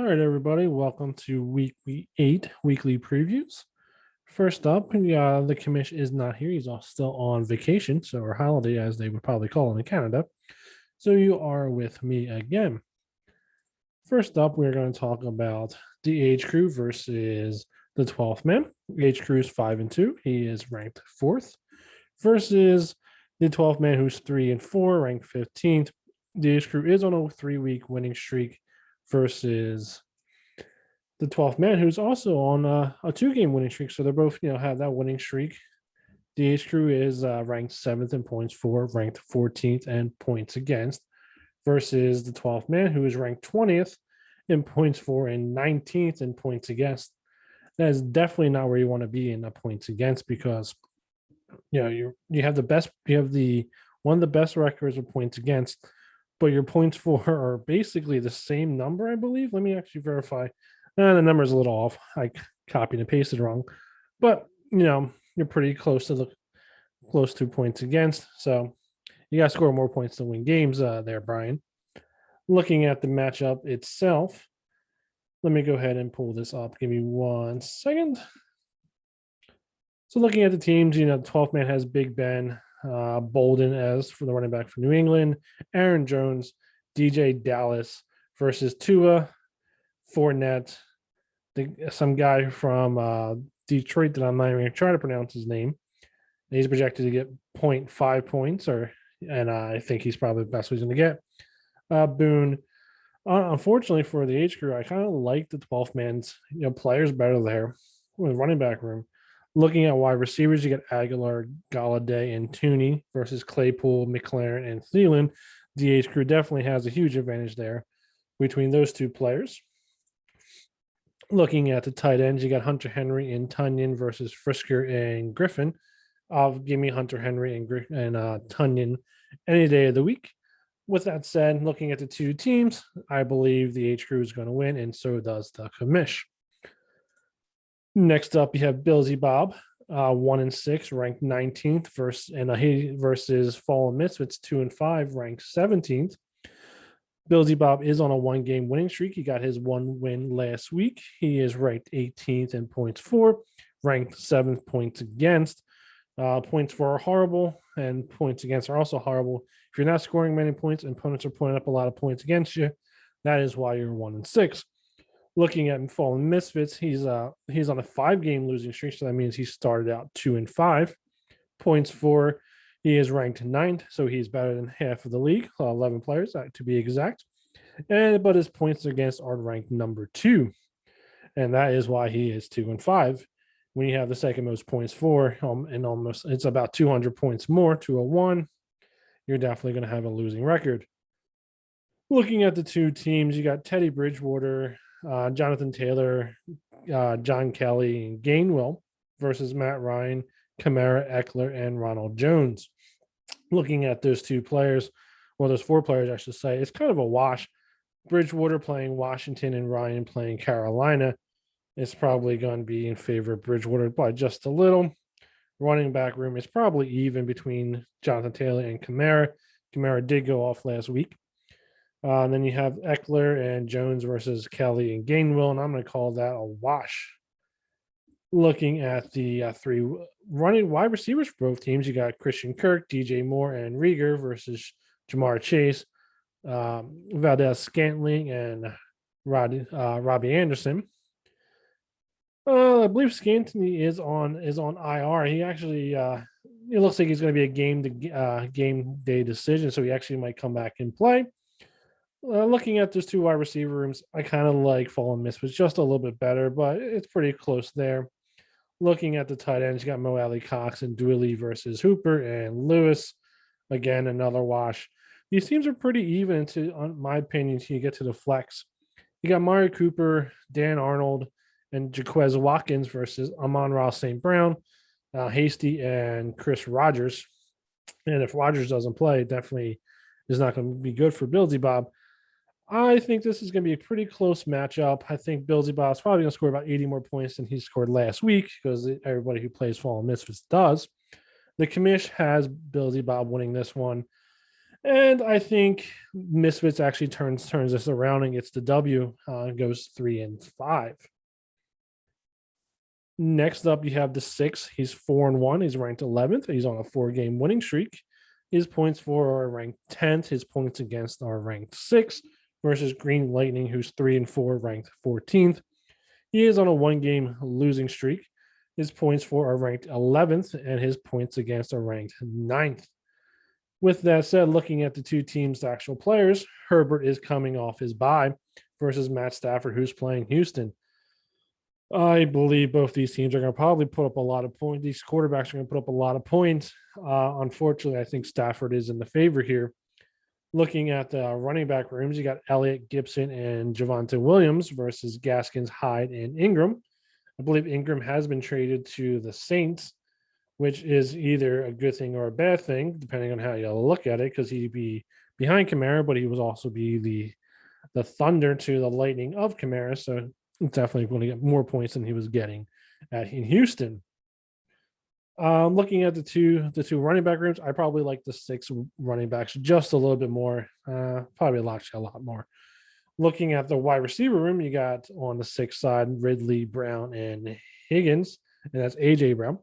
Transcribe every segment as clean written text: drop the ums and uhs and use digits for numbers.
All right, everybody, welcome to week 8 weekly previews. First up, the commission is not here. He's all still on vacation, so or holiday, as they would probably call it in Canada. So you are with me again. First up, we're going to talk about the age crew versus the 12th man. Age crew is 5-2. He is ranked 4th versus the 12th man, who's 3-4, ranked 15th. The age crew is on a 3-week winning streak versus the 12th man, who's also on a 2-game winning streak. So they're both, have that winning streak. The H crew is ranked 7th in points for, ranked 14th and points against, versus the 12th man, who is ranked 20th in points for and 19th in points against. That is definitely not where you want to be in the points against, because you have the best, you have the one of the best records of points against, but your points for are basically the same number, I believe. Let me actually verify. The number's a little off. I copied and pasted wrong, but you're pretty close to points against. So you got to score more points to win games there, Brian. Looking at the matchup itself, let me go ahead and pull this up. Give me 1 second. So looking at the teams, the 12th man has Big Ben, Bolden as for the running back for New England, Aaron Jones, DJ Dallas versus Tua, Fournette, some guy from Detroit that I'm not even going to try to pronounce his name. He's projected to get 0.5 points, and I think he's probably the best he's going to get. Boone. Unfortunately for the age crew, I kind of like the 12th man's players better there with running back room. Looking at wide receivers, you get Aguilar, Galladay, and Tooney versus Claypool, McLaren, and Thielen. The age crew definitely has a huge advantage there between those two players. Looking at the tight ends, you got Hunter Henry and Tunyon versus Frisker and Griffin. Give me Hunter Henry and Tunyon any day of the week. With that said, looking at the two teams, I believe the H crew is going to win, and so does the commish. Next up, you have Bilzybob, 1-6, ranked 19th, versus Fallen Misfits, 2-5, ranked 17th. Bilzybob is on a 1-game winning streak. He got his 1 win last week. He is ranked 18th in points for, ranked 7th points against. Points for are horrible, and points against are also horrible. If you're not scoring many points and opponents are putting up a lot of points against you, that is why you're 1-6. Looking at Fallen Misfits, he's on a 5-game losing streak, so that means he started out 2-5. Points for, he is ranked 9th, so he's better than half of the league, 11 players to be exact. But his points against are ranked number 2, and that is why he is 2-5. When you have the second most points for, and almost it's about 200 points more, 201, you're definitely going to have a losing record. Looking at the two teams, you got Teddy Bridgewater, Jonathan Taylor, John Kelly, and Gainwell versus Matt Ryan, Kamara, Eckler, and Ronald Jones. Looking at those two players, well, those 4 players, I should say, it's kind of a wash. Bridgewater playing Washington and Ryan playing Carolina. It's probably going to be in favor of Bridgewater by just a little. Running back room is probably even between Jonathan Taylor and Kamara. Kamara did go off last week. And then you have Eckler and Jones versus Kelly and Gainwell, and I'm going to call that a wash. Looking at the 3 running wide receivers for both teams, you got Christian Kirk, DJ Moore, and Rieger versus Jamar Chase, Valdez Scantling, and Robbie Anderson. I believe Scantling is on IR. He actually it looks like he's going to be a game day decision, so he actually might come back and play. Looking at those 2 wide receiver rooms, I kind of like Fallen Misfits just a little bit better, but it's pretty close there. Looking at the tight ends, you got Mo Alley Cox and Dooley versus Hooper and Lewis. Again, another wash. These teams are pretty even, in my opinion, until you get to the flex. You got Mari Cooper, Dan Arnold, and Jaquez Watkins versus Amon-Ra St. Brown, Hasty, and Chris Rogers. And if Rogers doesn't play, it definitely is not going to be good for Bilzybob. I think this is going to be a pretty close matchup. I think Bilzybob's probably going to score about 80 more points than he scored last week, because everybody who plays Fallen Misfits does. The commish has Bilzybob winning this one. And I think Misfits actually turns this around and gets the W, goes 3-5. Next up, you have the 6. He's 4-1. He's ranked 11th. He's on a 4-game winning streak. His points for are ranked 10th. His points against are ranked 6th versus Green Lightning, who's 3-4, ranked 14th. He is on a 1-game losing streak. His points for are ranked 11th, and his points against are ranked 9th. With that said, looking at the two teams' actual players, Herbert is coming off his bye versus Matt Stafford, who's playing Houston. I believe both these teams are going to probably put up a lot of points. These quarterbacks are going to put up a lot of points. Unfortunately, I think Stafford is in the favor here. Looking at the running back rooms, you got Elliott, Gibson, and Javonte Williams versus Gaskins, Hyde, and Ingram. I believe Ingram has been traded to the Saints, which is either a good thing or a bad thing, depending on how you look at it, because he'd be behind Kamara, but he would also be the thunder to the lightning of Kamara. So definitely going to get more points than he was getting in Houston. Looking at the two running back rooms, I probably like the 6 running backs just a little bit more, probably a lot more. Looking at the wide receiver room, you got on the 6 side Ridley, Brown, and Higgins, and that's AJ Brown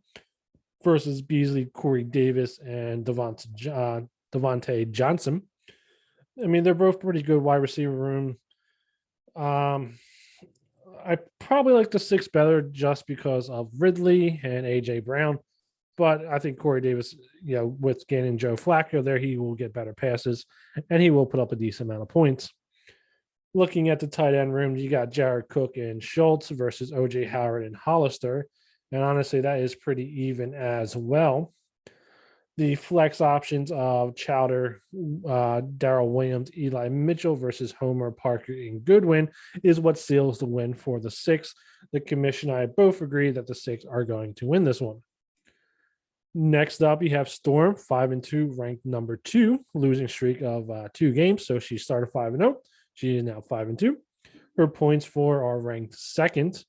versus Beasley, Corey Davis, and Devontae Johnson. I mean, they're both pretty good wide receiver room. I probably like the 6 better just because of Ridley and AJ Brown. But I think Corey Davis, with gaining Joe Flacco there, he will get better passes and he will put up a decent amount of points. Looking at the tight end room, you got Jared Cook and Schultz versus OJ Howard and Hollister. And honestly, that is pretty even as well. The flex options of Chowder, Darrell Williams, Eli Mitchell versus Homer, Parker, and Goodwin is what seals the win for the 6. The commission and I both agree that the 6 are going to win this one. Next up, you have Storm, 5-2, ranked number 2, losing streak of 2 games. So she started 5-0. She is now 5-2. Her points for are ranked 2nd.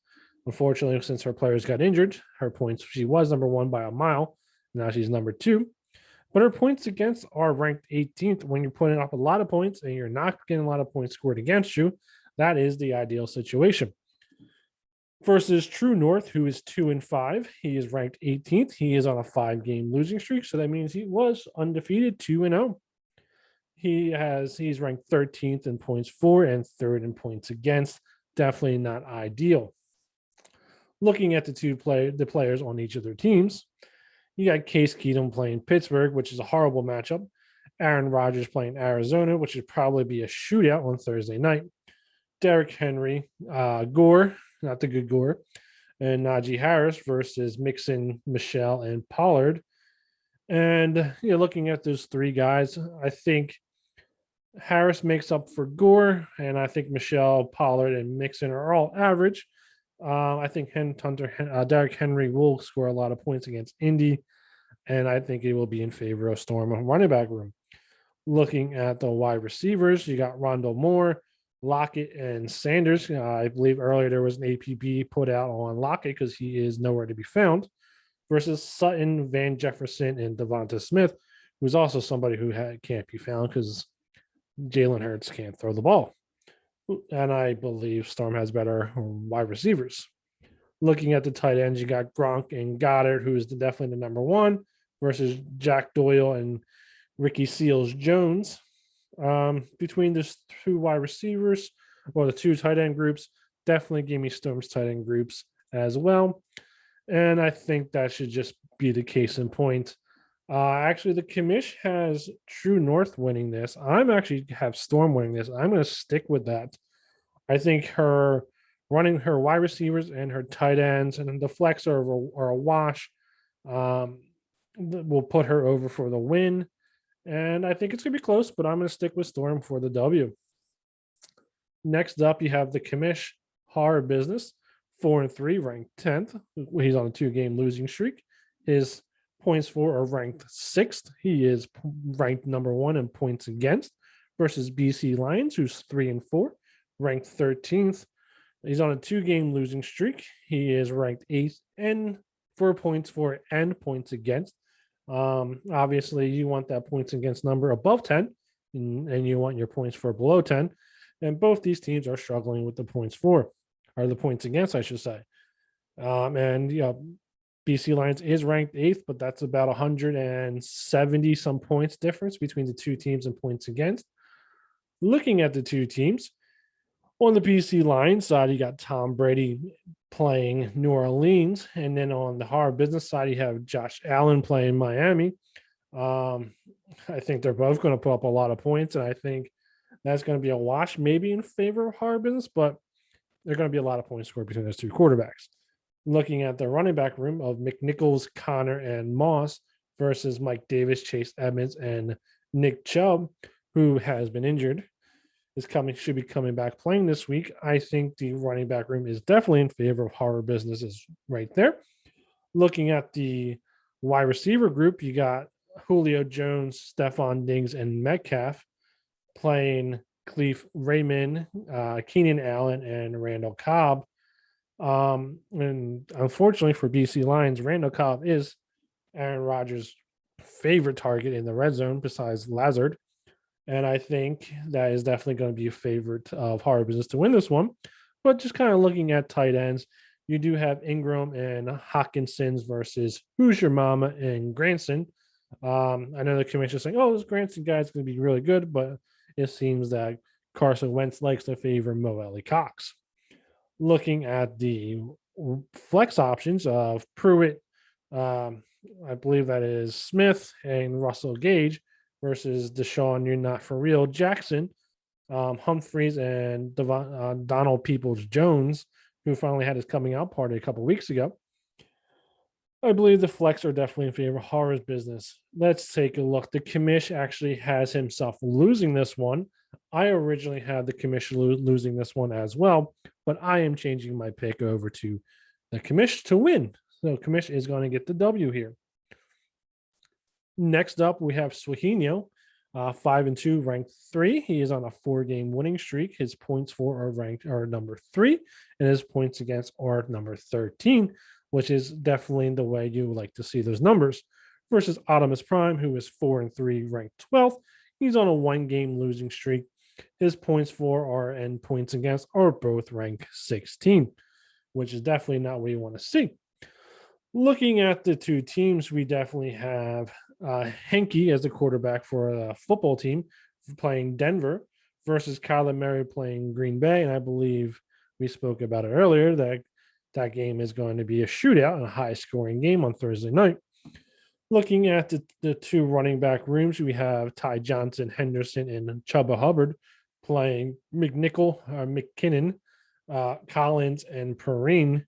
Unfortunately, since her players got injured, her points, she was number 1 by a mile. Now she's number 2. But her points against are ranked 18th. When you're putting up a lot of points and you're not getting a lot of points scored against you, that is the ideal situation. Versus True North, who is 2-5. He is ranked 18th. He is on a 5-game losing streak, so that means he was undefeated, 2-0. He's ranked 13th in points for and 3rd in points against. Definitely not ideal. Looking at the players on each of their teams, you got Case Keenum playing Pittsburgh, which is a horrible matchup. Aaron Rodgers playing Arizona, which would probably be a shootout on Thursday night. Derrick Henry, Gore, not the good Gore, and Najee Harris versus Mixon, Michelle, and Pollard. And looking at those 3 guys, I think Harris makes up for Gore, and I think Michelle, Pollard, and Mixon are all average. I think Derrick Henry will score a lot of points against Indy, and I think it will be in favor of Storm running back room. Looking at the wide receivers, you got Rondale Moore, Lockett, and Sanders. I believe earlier there was an APB put out on Lockett because he is nowhere to be found, versus Sutton, Van Jefferson, and Devonta Smith, who's also somebody who can't be found because Jalen Hurts can't throw the ball. And I believe Storm has better wide receivers. Looking at the tight ends, you got Gronk and Goddard, who is definitely the number 1, versus Jack Doyle and Ricky Seals-Jones. Between the 2 wide receivers, or the 2 tight end groups, definitely give me Storm's tight end groups as well. And I think that should just be the case in point. Actually, the commish has True North winning this. I'm actually have Storm winning this. I'm going to stick with that. I think her running her wide receivers and her tight ends and the flex are a wash. Will put her over for the win. And I think it's going to be close, but I'm going to stick with Storm for the W. Next up, you have the commish Horror Business, 4-3, ranked 10th. He's on a 2-game losing streak. His points for are ranked 6th. He is ranked number 1 in points against versus BC Lions, who's 3-4, ranked 13th. He's on a 2-game losing streak. He is ranked 8th and for points for and points against. Obviously, you want that points against number above 10 and you want your points for below 10. And both these teams are struggling with the points for, or the points against, I should say. And BC Lions is ranked 8th, but that's about 170 some points difference between the two teams in points against. Looking at the two teams, on the BC Lions side, you got Tom Brady playing New Orleans, and then on the Horror Business side, you have Josh Allen playing Miami. I think they're both going to put up a lot of points, and I think that's going to be a wash, maybe in favor of Horror Business, but there are going to be a lot of points scored between those two quarterbacks. Looking at the running back room of McNichols, Connor, and Moss versus Mike Davis, Chase Edmonds, and Nick Chubb, who has been injured, should be coming back playing this week. I think the running back room is definitely in favor of Horror Businesses right there. Looking at the wide receiver group, you got Julio Jones, Stephon Diggs, and Metcalf playing Cleve Raymond, Keenan Allen, and Randall Cobb. And unfortunately for BC Lions, Randall Cobb is Aaron Rodgers' favorite target in the red zone besides Lazard. And I think that is definitely going to be a favorite of Horror Business to win this one. But just kind of looking at tight ends, you do have Ingram and Hawkinson's versus Who's Your Mama and Granson. I know the commission is saying, oh, this Granson guy is going to be really good, but it seems that Carson Wentz likes to favor Mo Alley Cox. Looking at the flex options of Pruitt, I believe that is Smith and Russell Gage versus Deshaun, you're not for real, Jackson, Humphreys, and Donald Peoples-Jones, who finally had his coming out party a couple weeks ago. I believe the flex are definitely in favor of Horror's Business. Let's take a look. The commish actually has himself losing this one. I originally had the commission losing this one as well, but I am changing my pick over to the commish to win. So commish is going to get the W here. Next up, we have Swahili, 5-2, ranked 3. He is on a 4-game winning streak. His points for are number 3, and his points against are number 13, which is definitely the way you like to see those numbers. Versus Optimus Prime, who is 4-3, ranked 12th. He's on a 1-game losing streak. His points for and points against are both ranked 16, which is definitely not what you want to see. Looking at the two teams, we definitely have Henke as the quarterback for a football team playing Denver versus Kyler Murray playing Green Bay. And I believe we spoke about it earlier that game is going to be a shootout and a high-scoring game on Thursday night. Looking at the two running back rooms, we have Ty Johnson, Henderson, and Chuba Hubbard playing McKinnon, Collins, and Perrine.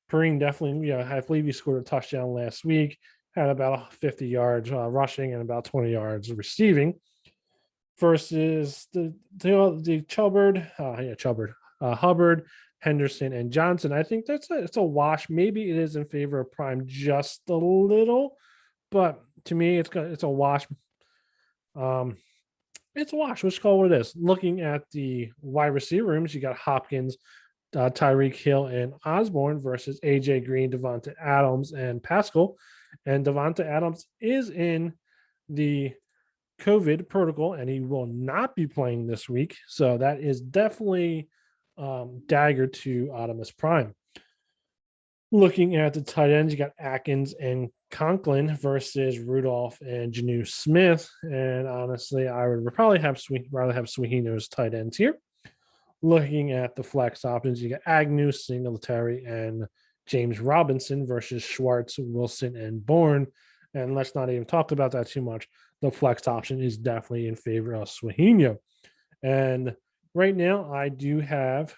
Perrine definitely, I believe he scored a touchdown last week, had about 50 yards rushing and about 20 yards receiving. Versus the Hubbard, Henderson, and Johnson. I think it's a wash. Maybe it is in favor of Prime just a little, but to me, it's a wash. It's a wash. Let's call it what it is. Looking at the wide receiver rooms, you got Hopkins, Tyreek Hill, and Osborne versus AJ Green, Devonta Adams, and Pascal. And Devonta Adams is in the COVID protocol, and he will not be playing this week. So that is definitely dagger to Optimus Prime. Looking at the tight ends, you got Atkins and Conklin versus Rudolph and Janu Smith. And honestly, I would probably rather have Swahino's tight ends here. Looking at the flex options, you got Agnew, Singletary, and James Robinson versus Schwartz, Wilson, and Bourne. And let's not even talk about that too much. The flex option is definitely in favor of Swahino. And right now, I do have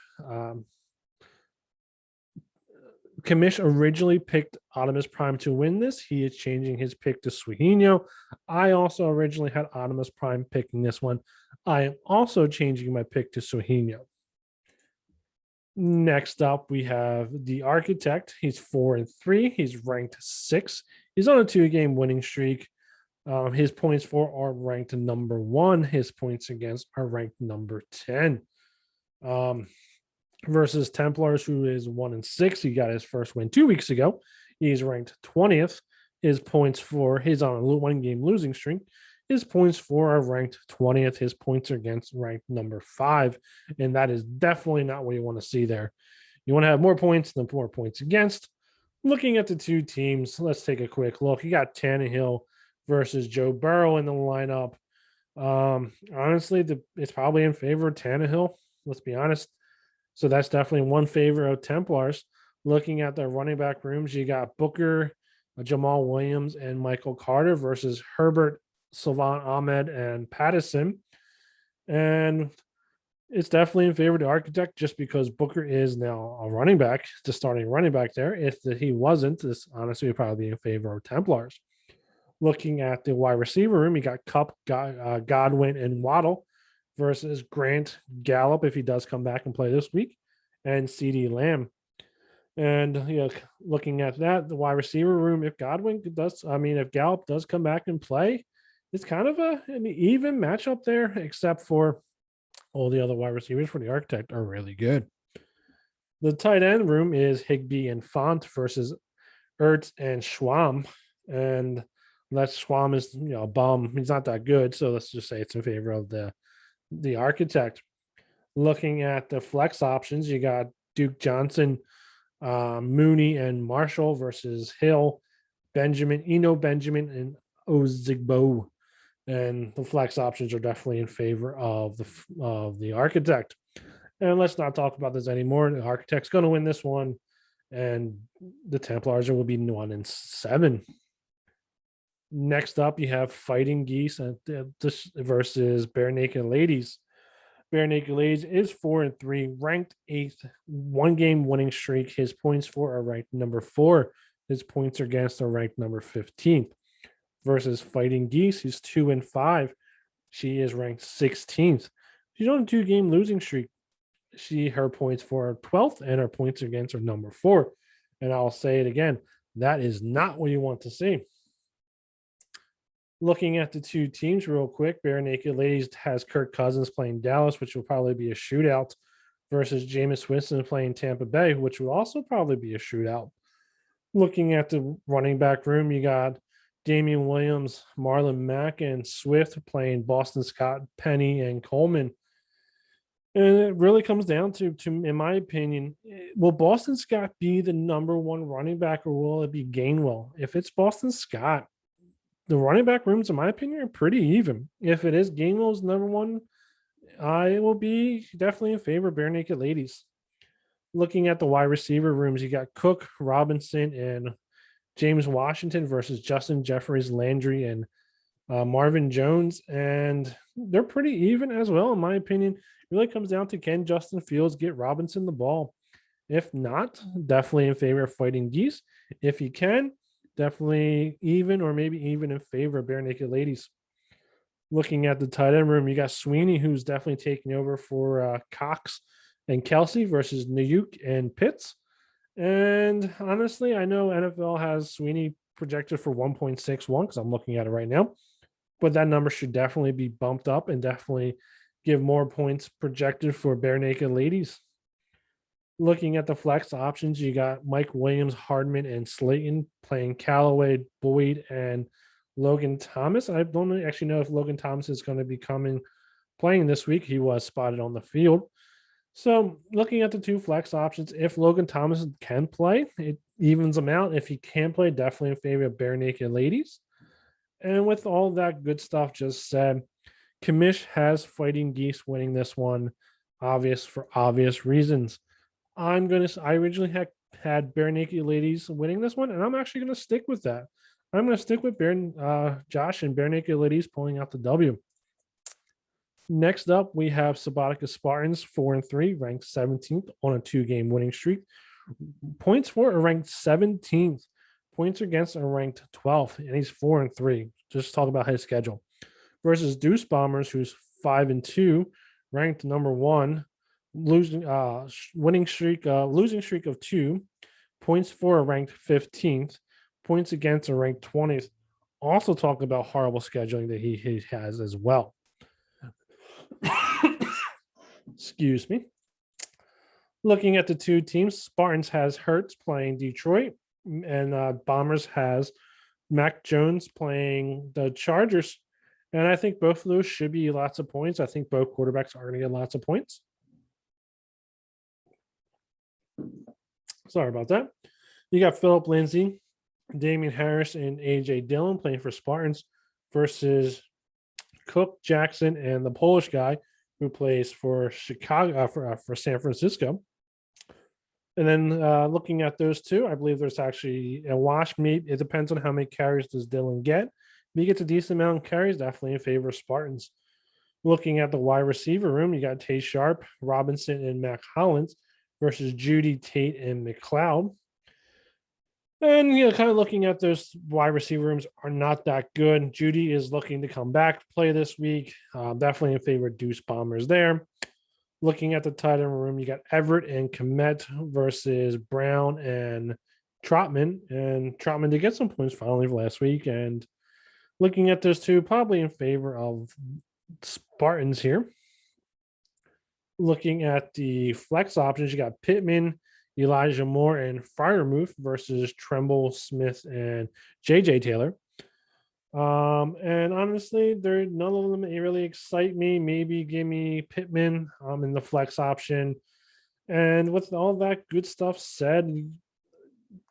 Kamish originally picked Optimus Prime to win this. He is changing his pick to Swahino. I also originally had Optimus Prime picking this one. I am also changing my pick to Swahino. Next up, we have the Architect. He's 4-3. He's ranked 6. He's on a 2-game winning streak. His points for are ranked number 1. His points against are ranked number 10. Versus Templars, who is 1-6. He got his first win 2 weeks ago. He's ranked 20th. His points for he's on a 1-game losing streak. His points for are ranked 20th. His points are against ranked number 5. And that is definitely not what you want to see there. You want to have more points than more points against. Looking at the two teams, let's take a quick look. You got Tannehill versus Joe Burrow in the lineup. Honestly, it's probably in favor of Tannehill. Let's be honest. So that's definitely one favor of Templars. Looking at the running back rooms, you got Booker, Jamal Williams, and Michael Carter versus Herbert, Salvan Ahmed, and Patterson. And it's definitely in favor of the Architect just because Booker is now a running back, the starting running back there. If he wasn't, this honestly would probably be in favor of Templars. Looking at the wide receiver room, you got Kupp, Godwin, and Waddle versus Grant, Gallup, if he does come back and play this week, and CeeDee Lamb. And looking at that, the wide receiver room, if Gallup does come back and play, it's kind of an even matchup there, except for all the other wide receivers for the Architect are really good. The tight end room is Higbee and Font versus Ertz and Schwam. And unless Schwam is a bum, he's not that good. So let's just say it's in favor of the Architect. Looking at the flex options, you got Duke Johnson, Mooney, and Marshall versus Hill, Benjamin, and Ozigbo. And the flex options are definitely in favor of the Architect. And let's not talk about this anymore. The Architect's going to win this one, and the Templars will be 1-7. Next up, you have Fighting Geese versus Bare Naked Ladies. Bare Naked Ladies is 4-3, ranked 8th, 1-game winning streak. His points for are ranked number 4. His points against are ranked number 15th. Versus Fighting Geese, who's 2-5. She is ranked 16th. She's on a 2-game losing streak. Her points for are 12th, and her points against are number 4. And I'll say it again, that is not what you want to see. Looking at the two teams real quick, Bare Naked Ladies has Kirk Cousins playing Dallas, which will probably be a shootout, versus Jameis Winston playing Tampa Bay, which will also probably be a shootout. Looking at the running back room, you got Damian Williams, Marlon Mack, and Swift playing Boston Scott, Penny, and Coleman. And it really comes down to, in my opinion, will Boston Scott be the number 1 running back, or will it be Gainwell? If it's Boston Scott, the running back rooms, in my opinion, are pretty even. If it is Gainwell's number 1, it will be definitely in favor of Bare Naked Ladies. Looking at the wide receiver rooms, you got Cook, Robinson, and James Washington versus Justin Jeffries, Landry, and Marvin Jones. And they're pretty even as well, in my opinion. It really comes down to, can Justin Fields get Robinson the ball? If not, definitely in favor of Fighting Geese. If he can, definitely even, or maybe even in favor of Bare Naked Ladies. Looking at the tight end room, you got Sweeney, who's definitely taking over for Cox and Kelsey versus Nayuk and Pitts. And honestly, I know NFL has Sweeney projected for 1.61 because I'm looking at it right now, but that number should definitely be bumped up and definitely give more points projected for Bare Naked Ladies. Looking at the flex options, you got Mike Williams, Hardman, and Slayton playing Callaway, Boyd, and Logan Thomas. I don't actually know if Logan Thomas is going to be playing this week. He was spotted on the field. So looking at the two flex options, if Logan Thomas can play, it evens them out. If he can play, definitely in favor of Bare Naked Ladies. And with all that good stuff just said, Kamish has Fighting Geese winning this one, for obvious reasons. I originally had Bare Naked Ladies winning this one, and I'm actually going to stick with that. I'm going to stick with Josh and Bare Naked Ladies pulling out the W. Next up, we have Sabbatica Spartans, 4-3, ranked 17th on a 2-game winning streak. Points for are ranked 17th. Points against are ranked 12th, and he's 4-3. Just talk about his schedule. Versus Deuce Bombers, who's 5-2, ranked number 1, losing streak of 2. Points for are ranked 15th. Points against are ranked 20th. Also talk about horrible scheduling that he has as well. Excuse me. Looking at the two teams, Spartans has Hertz playing Detroit, and Bombers has Mac Jones playing the Chargers. And I think both of those should be lots of points. I think both quarterbacks are going to get lots of points. Sorry about that. You got Philip Lindsay, Damian Harris, and AJ Dillon playing for Spartans versus Cook, Jackson, and the Polish guy who plays for Chicago for San Francisco. And then looking at those two, I believe there's actually a wash meet. It depends on how many carries does Dillon get. If he gets a decent amount of carries, definitely in favor of Spartans. Looking at the wide receiver room, you got Tate Sharp, Robinson, and Mac Hollins versus Judy, Tate, and McLeod. And kind of looking at those wide receiver rooms are not that good. Judy is looking to come back to play this week. Definitely in favor of Deuce Bombers there. Looking at the tight end room, you got Everett and Komet versus Brown and Trotman. And Trotman did get some points finally last week. And looking at those two, probably in favor of Spartans here. Looking at the flex options, you got Pittman, Elijah Moore, and Fryermuth versus Tremble, Smith, and JJ Taylor. And honestly, none of them really excite me. Maybe give me Pittman in the flex option. And with all that good stuff said,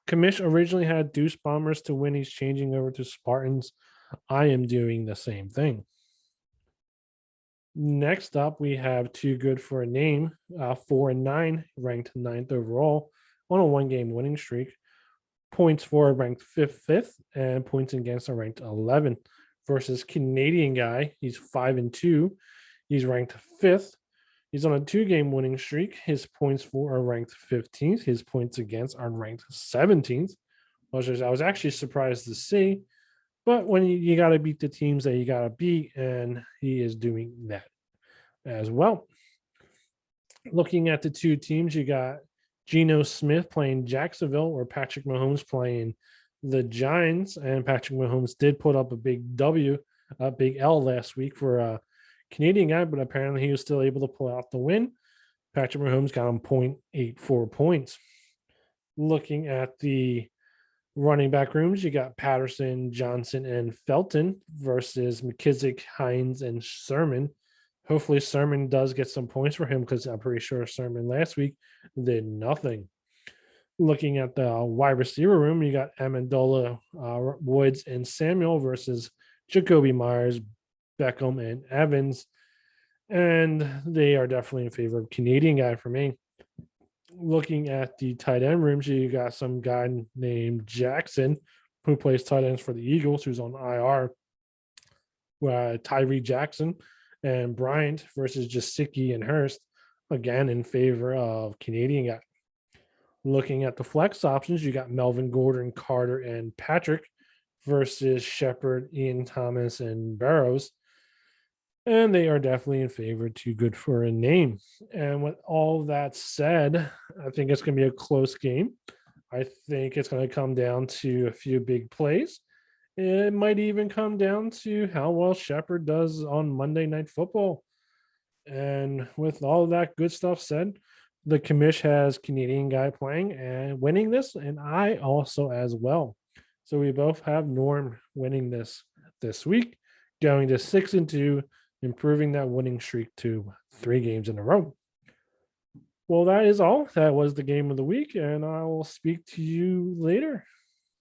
Commish originally had Deuce Bombers to win. He's changing over to Spartans. I am doing the same thing. Next up, we have Too Good for a Name, 4 and 9, ranked 9th overall on a 1-game winning streak. Points for ranked 5th, and points against are ranked 11th. Versus Canadian guy, he's 5 and 2. He's ranked 5th. He's on a 2-game winning streak. His points for are ranked 15th. His points against are ranked 17th, which I was actually surprised to see. But when you got to beat the teams that you got to beat, and he is doing that as well. Looking at the two teams, you got Geno Smith playing Jacksonville, or Patrick Mahomes playing the Giants. And Patrick Mahomes did put up a big W, a big L last week for a Canadian guy, but apparently he was still able to pull out the win. Patrick Mahomes got him 0.84 points. Looking at the running back rooms, you got Patterson, Johnson, and Felton versus McKissick, Hines, and Sermon. Hopefully Sermon does get some points for him, because I'm pretty sure Sermon last week did nothing. Looking at the wide receiver room, you got Amendola, Woods, and Samuel versus Jacoby Myers, Beckham, and Evans. And they are definitely in favor of Canadian guy for me. Looking at the tight end rooms, you got some guy named Jackson who plays tight ends for the Eagles, who's on IR. Tyree Jackson and Bryant versus Jasicki and Hurst, again in favor of Canadian guy. Looking at the flex options, you got Melvin Gordon, Carter, and Patrick versus Shepard, Ian Thomas, and Barrows. And they are definitely in favor, Too Good for a Name. And with all that said, I think it's going to be a close game. I think it's going to come down to a few big plays. It might even come down to how well Shepard does on Monday Night Football. And with all that good stuff said, the commish has Canadian guy playing and winning this, and I also as well. So we both have Norm winning this week, going to 6 and 2, improving that winning streak to 3 games in a row. Well, that is all. That was the game of the week, and I will speak to you later.